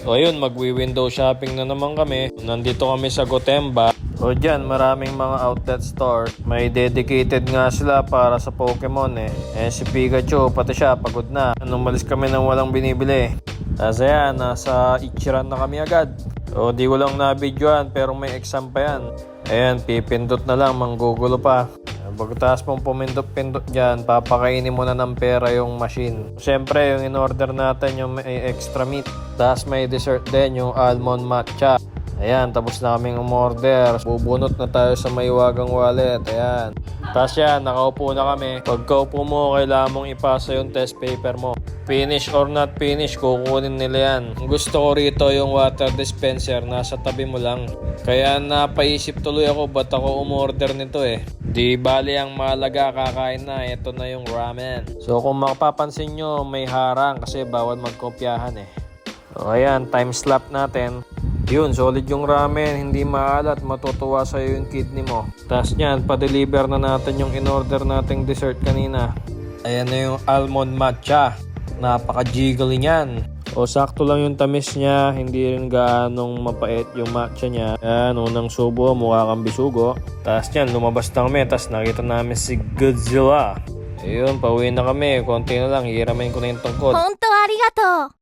So ayun, magwi-window shopping na naman kami. Nandito kami sa Gotemba. So dyan, maraming mga outlet store. May dedicated nga sila para sa Pokemon eh. Si Pikachu, pati siya, pagod na. Umalis kami nang walang binibili. Tapos ayan, nasa Ichiran na kami agad. So di ko lang na-videoan pero may exam pa yan. Ayan, pipindot na lang, manggugulo pa. Pagkatapos mong pumindot-pindot dyan, papakainin mo na ng pera yung machine. Siyempre, yung in-order natin yung may extra meat. Tapos may dessert din, yung almond matcha. Ayan, tapos na kaming umorder. Bubunot na tayo sa maiwagang wallet. Ayan. Tapos yan, nakaupo na kami. Pagkaupo mo, kailangan mong ipasa yung test paper mo. Finish or not finish, kukunin nila yan. Gusto ko rito yung water dispenser, nasa tabi mo lang. Kaya napaisip tuloy ako, ba't ako umorder nito eh. Di bali ang mahalaga, kakain na. Ito na yung ramen. So kung mapapansin nyo, may harang kasi bawal magkopyahan eh. So ayan, time slap natin. Yun, solid yung ramen, hindi maalat, matutuwa sa'yo yung kidney mo. Tapos nyan, pa-deliver na natin yung in-order nating dessert kanina. Ayan na yung almond matcha. Napaka-jiggly nyan. O sakto lang yung tamis niya, hindi rin gaanong mapait yung matcha niya. Ayan, unang subo, mukha kang bisugo. Tapos nyan, lumabas na kami, tapos nakita namin si Godzilla. Ayun, pauwi na kami, konti na lang, hiramin ko na yung tungkod. Honto arigato.